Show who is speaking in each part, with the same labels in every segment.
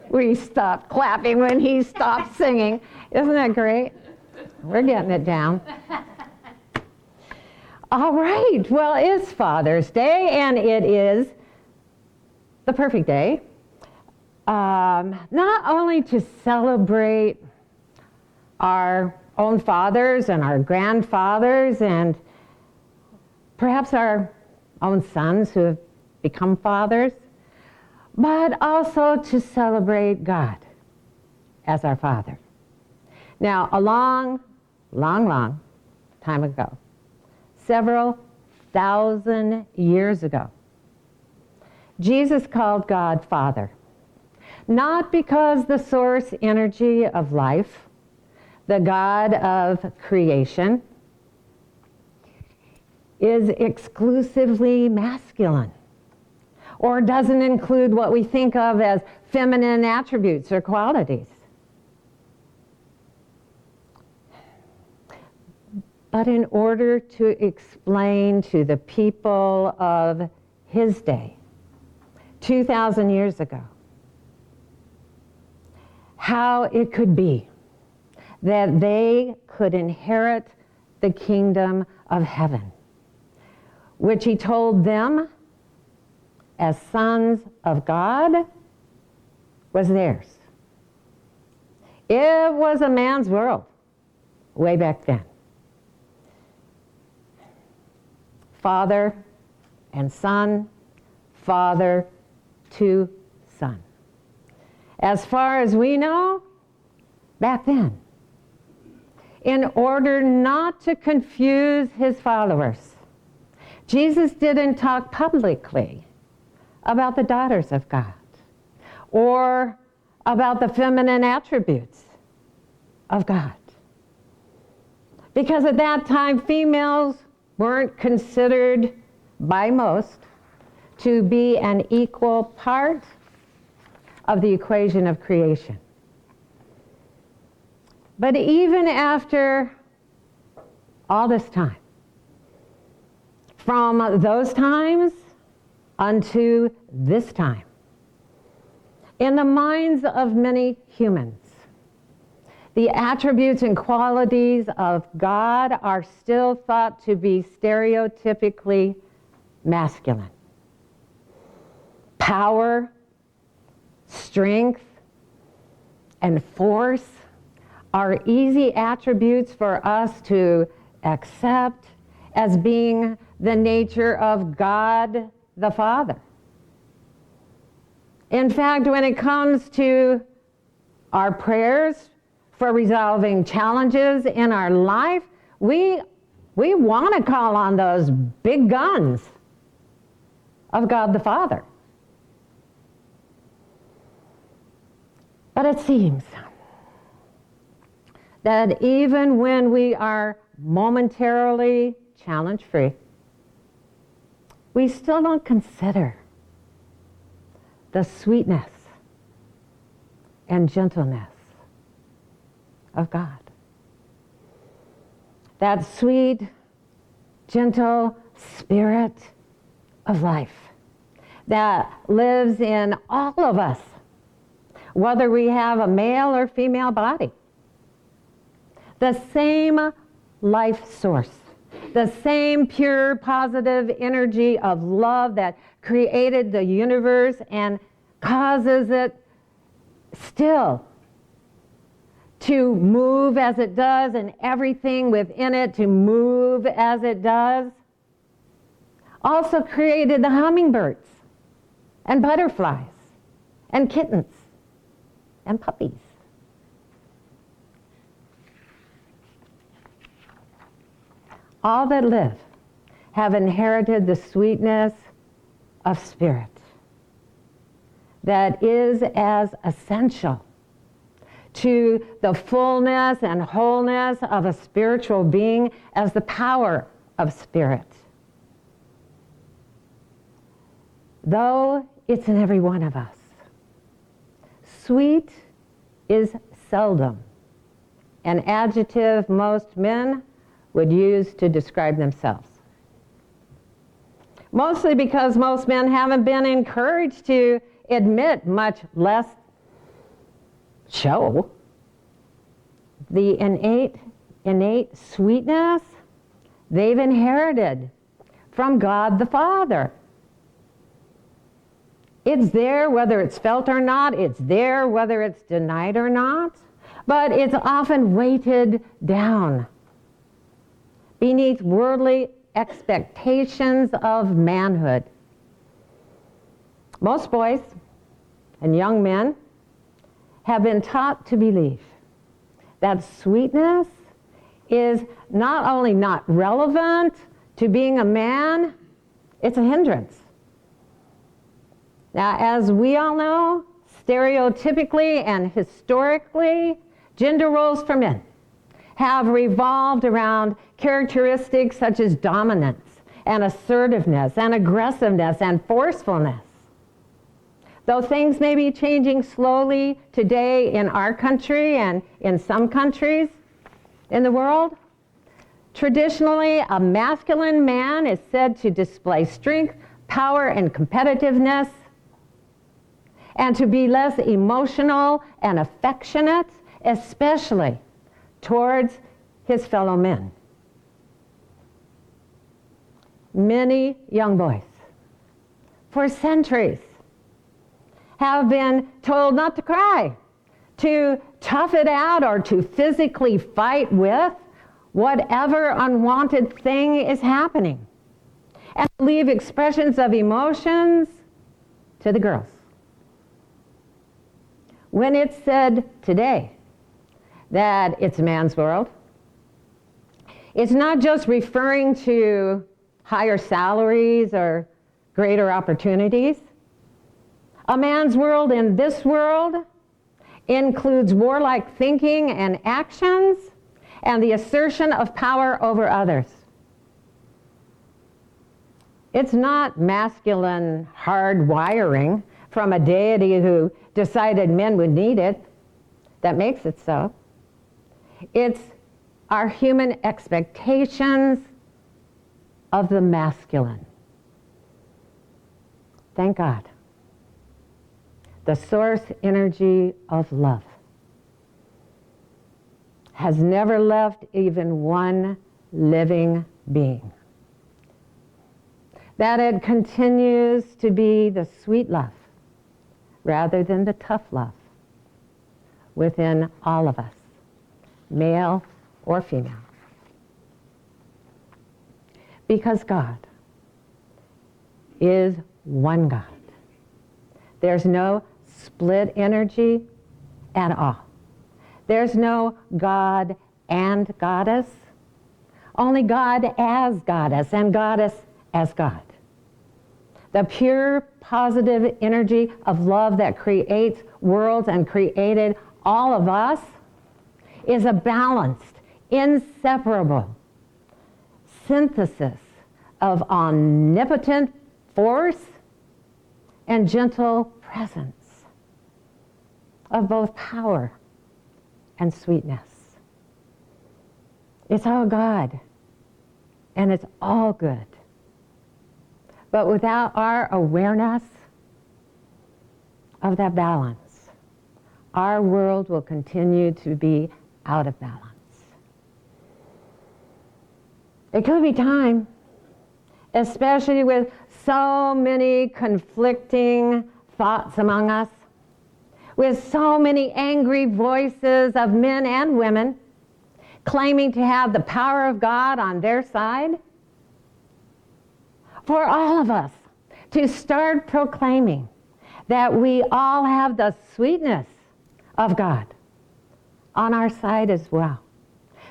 Speaker 1: We stopped clapping when he stopped singing. Isn't that great? We're getting it down. All right, well, it's Father's Day, and it is the perfect day. Not only to celebrate our own fathers and our grandfathers and perhaps our own sons who have become fathers, but also to celebrate God as our Father. Now, a long time ago, several thousand years ago, Jesus called God Father, not because the source energy of life, the God of creation, is exclusively masculine or doesn't include what we think of as feminine attributes or qualities. But in order to explain to the people of his day, 2,000 years ago, how it could be that they could inherit the kingdom of heaven, which he told them as sons of God was theirs. It was a man's world way back then. Father and son, father to son. As far as we know, back then, in order not to confuse his followers, Jesus didn't talk publicly about the daughters of God or about the feminine attributes of God. Because at that time, females weren't considered by most to be an equal part of the equation of creation. But even after all this time, from those times unto this time, in the minds of many humans, the attributes and qualities of God are still thought to be stereotypically masculine. Power, strength, and force are easy attributes for us to accept as being the nature of God the Father. In fact, when it comes to our prayers for resolving challenges in our life, we want to call on those big guns of God the Father. But it seems that even when we are momentarily challenge-free, we still don't consider the sweetness and gentleness of God. That sweet, gentle spirit of life that lives in all of us, whether we have a male or female body. The same life source, the same pure positive energy of love that created the universe and causes it still to move as it does and everything within it to move as it does, also created the hummingbirds and butterflies and kittens and puppies. All that live have inherited the sweetness of spirit that is as essential to the fullness and wholeness of a spiritual being as the power of spirit. Though it's in every one of us, sweet is seldom an adjective most men would use to describe themselves. Mostly because most men haven't been encouraged to admit, much less show the innate sweetness they've inherited from God the Father. It's there whether it's felt or not. It's there whether it's denied or not. But it's often weighted down beneath worldly expectations of manhood. Most boys and young men have been taught to believe that sweetness is not only not relevant to being a man, it's a hindrance. Now, as we all know, stereotypically and historically, gender roles for men have revolved around characteristics such as dominance and assertiveness and aggressiveness and forcefulness. Though things may be changing slowly today in our country and in some countries in the world, traditionally a masculine man is said to display strength, power, and competitiveness, and to be less emotional and affectionate, especially towards his fellow men. Many young boys, for centuries, have been told not to cry, to tough it out, or to physically fight with whatever unwanted thing is happening, and leave expressions of emotions to the girls. When it's said today that it's a man's world, it's not just referring to higher salaries or greater opportunities. A man's world in this world includes warlike thinking and actions and the assertion of power over others. It's not masculine hard wiring from a deity who decided men would need it that makes it so. It's our human expectations of the masculine. Thank God. The source energy of love has never left even one living being. That it continues to be the sweet love rather than the tough love within all of us, male or female. Because God is one God. There's no split energy at all. There's no God and goddess, only God as goddess and goddess as God. The pure positive energy of love that creates worlds and created all of us is a balanced, inseparable synthesis of omnipotent force and gentle presence of both power and sweetness. It's all God, and it's all good. But without our awareness of that balance, our world will continue to be out of balance. It could be time, especially with so many conflicting thoughts among us, with so many angry voices of men and women claiming to have the power of God on their side, for all of us to start proclaiming that we all have the sweetness of God on our side as well,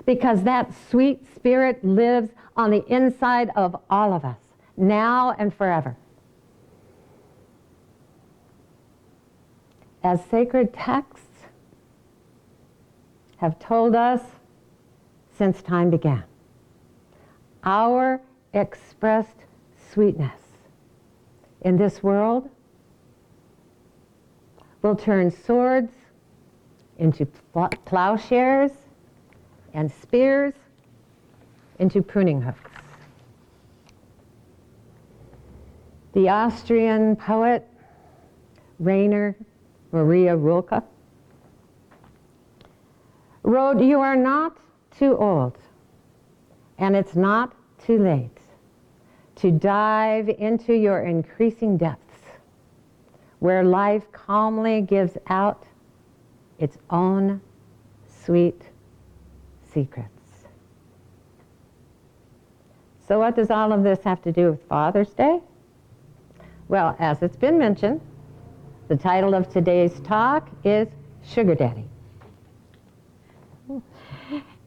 Speaker 1: because that sweet spirit lives on the inside of all of us, now and forever. As sacred texts have told us since time began, our expressed sweetness in this world will turn swords into plowshares and spears into pruning hooks. The Austrian poet Rainer Maria Rilke wrote, "You are not too old, and it's not too late to dive into your increasing depths, where life calmly gives out its own sweet secrets." So what does all of this have to do with Father's Day? Well, as it's been mentioned, the title of today's talk is Sugar Daddy.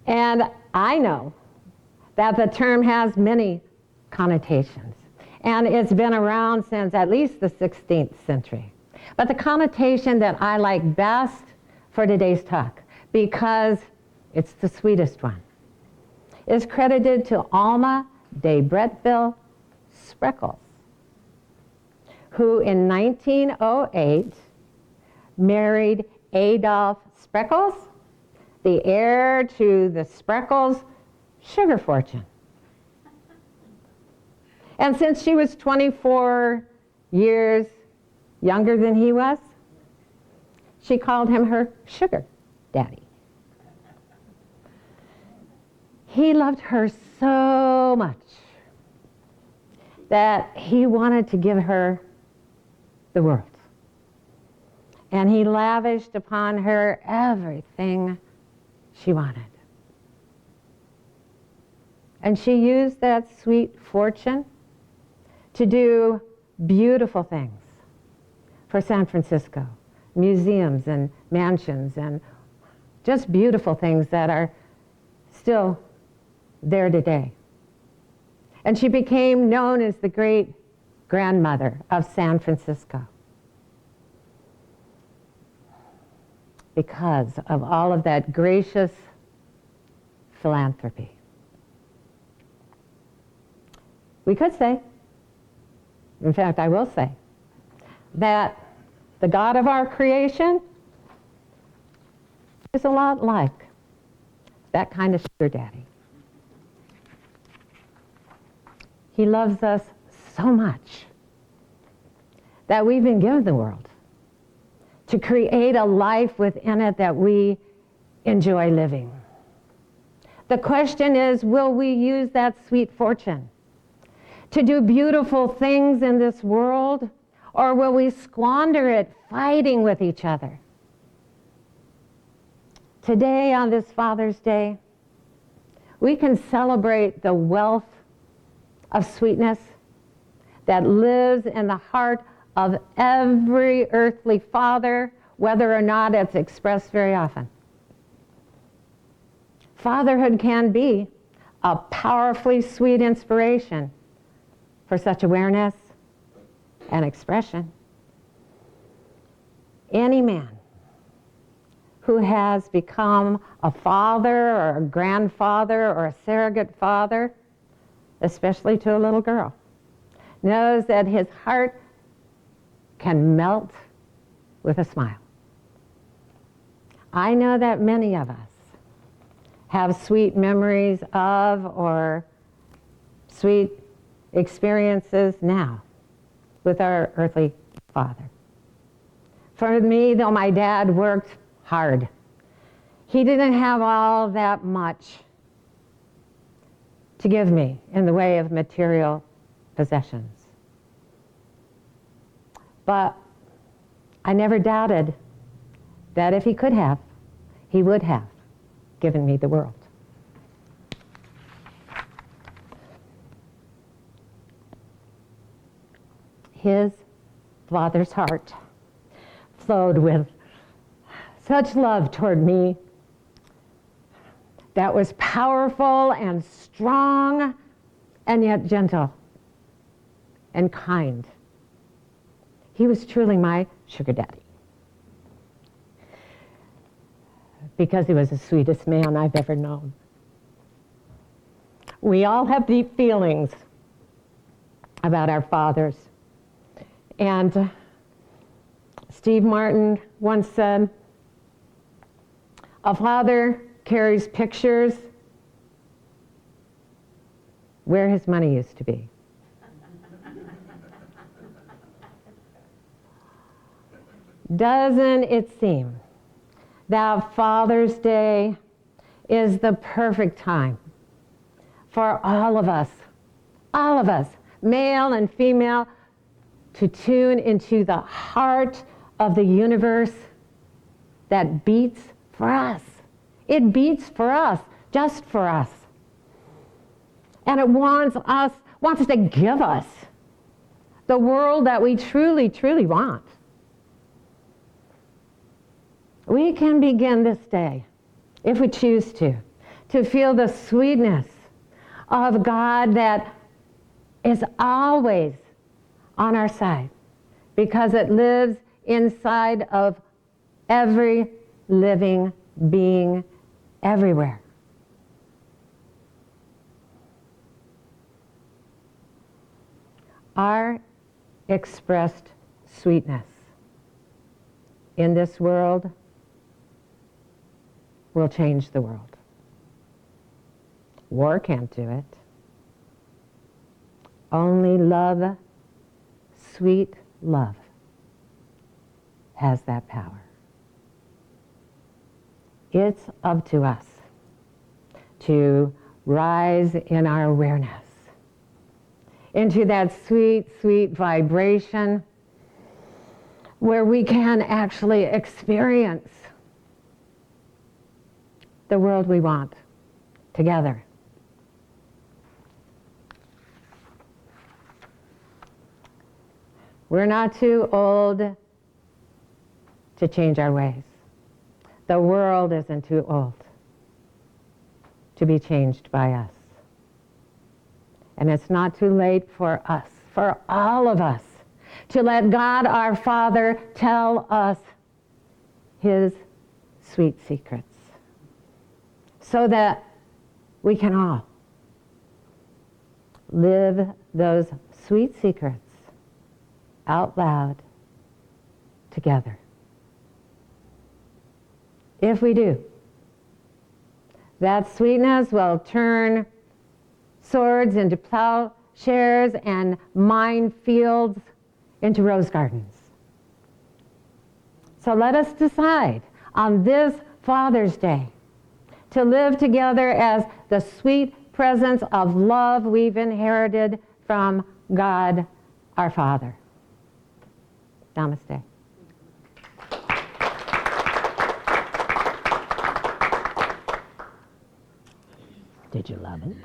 Speaker 1: And I know that the term has many connotations, and it's been around since at least the 16th century. But the connotation that I like best for today's talk, because it's the sweetest one, is credited to Alma de Bretteville Spreckels, who in 1908 married Adolf Spreckels, the heir to the Spreckels sugar fortune. And since she was 24 years younger than he was, she called him her sugar daddy. He loved her so much that he wanted to give her the world. And he lavished upon her everything she wanted. And she used that sweet fortune to do beautiful things for San Francisco, museums and mansions and just beautiful things that are still there today. And she became known as the great grandmother of San Francisco because of all of that gracious philanthropy. We could say, in fact, I will say, that the God of our creation is a lot like that kind of sugar daddy. He loves us so much that we've been given the world to create a life within it that we enjoy living. The question is, will we use that sweet fortune to do beautiful things in this world, or will we squander it fighting with each other? Today, on this Father's Day, we can celebrate the wealth of sweetness that lives in the heart of every earthly father, whether or not it's expressed very often. Fatherhood can be a powerfully sweet inspiration for such awareness and expression. Any man who has become a father or a grandfather or a surrogate father, especially to a little girl, knows that his heart can melt with a smile. I know that many of us have sweet memories of or sweet experiences now with our earthly father. For me, though my dad worked hard, he didn't have all that much to give me in the way of material possessions. But I never doubted that if he could have, he would have given me the world. His father's heart flowed with such love toward me that was powerful and strong and yet gentle and kind. He was truly my sugar daddy because he was the sweetest man I've ever known. We all have deep feelings about our fathers. And Steve Martin once said, "A father carries pictures where his money used to be." Doesn't it seem that Father's Day is the perfect time for all of us, male and female, to tune into the heart of the universe that beats for us. It beats for us, just for us. And it wants to give us the world that we truly, truly want. We can begin this day, if we choose to feel the sweetness of God that is always on our side, because it lives inside of every living being everywhere. Our expressed sweetness in this world will change the world. War can't do it. Only love, sweet love, has that power. It's up to us to rise in our awareness into that sweet, sweet vibration where we can actually experience the world we want together. We're not too old to change our ways. The world isn't too old to be changed by us. And it's not too late for us, for all of us, to let God our Father tell us His sweet secrets, so that we can all live those sweet secrets out loud together. If we do, that sweetness will turn swords into plowshares and minefields into rose gardens. So let us decide on this Father's Day to live together as the sweet presence of love we've inherited from God our Father. Namaste. Did you love it?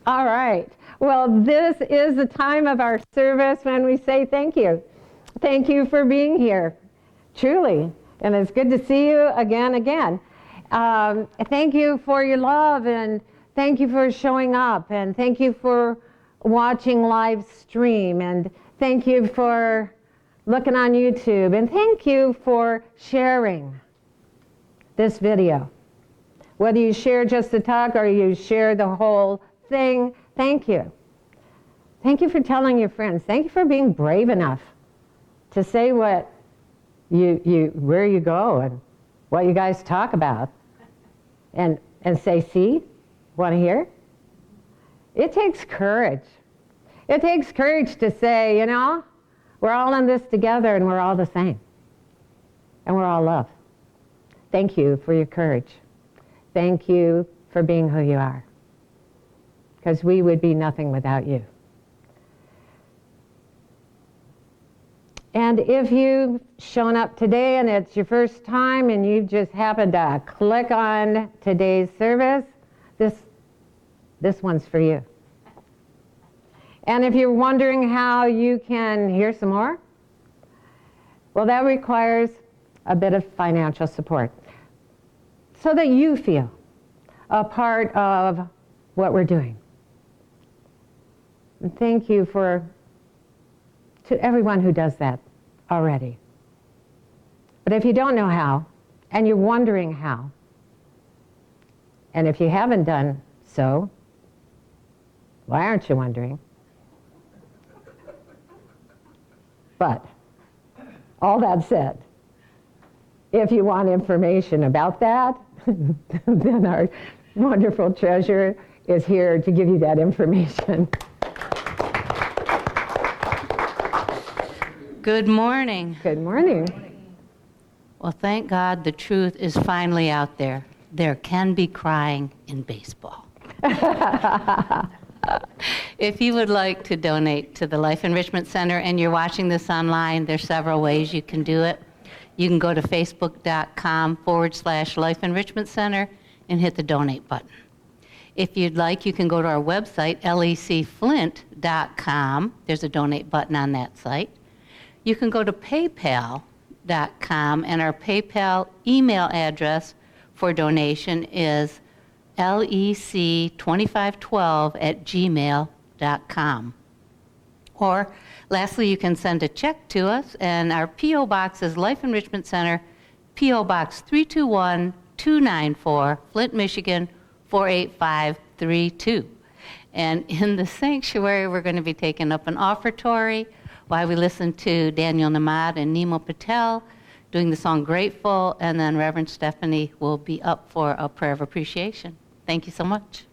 Speaker 1: All right. Well, this is the time of our service when we say thank you. Thank you for being here, truly. And it's good to see you again. Thank you for your love, and thank you for showing up, and thank you for watching live stream, and thank you for looking on YouTube, and thank you for sharing this video. Whether you share just the talk or you share the whole thing, thank you. Thank you for telling your friends. Thank you for being brave enough to say what where you go and what you guys talk about, and say, see, want to hear? It takes courage. It takes courage to say, we're all in this together and we're all the same. And we're all love. Thank you for your courage. Thank you for being who you are. Because we would be nothing without you. And if you've shown up today and it's your first time and you just happened to click on today's service, this one's for you. And if you're wondering how you can hear some more, well, that requires a bit of financial support so that you feel a part of what we're doing. And thank you to everyone who does that already. But if you don't know how, and you're wondering how, and if you haven't done so, why aren't you wondering? But, all that said, if you want information about that, then our wonderful treasurer is here to give you that information.
Speaker 2: Good morning.
Speaker 1: Good morning.
Speaker 2: Well, thank God the truth is finally out there. There can be crying in baseball. If you would like to donate to the Life Enrichment Center and you're watching this online, there's several ways you can do it. You can go to facebook.com/Life Enrichment Center and hit the donate button. If you'd like, you can go to our website, lecflint.com. There's a donate button on that site. You can go to paypal.com, and our PayPal email address for donation is lec2512@gmail.com. Or lastly, you can send a check to us, and our P.O. Box is Life Enrichment Center, P.O. Box 321294, Flint, Michigan 48532. And in the sanctuary, we're going to be taking up an offertory while we listen to Daniel Namad and Nemo Patel doing the song Grateful, and then Reverend Stephanie will be up for a prayer of appreciation. Thank you so much.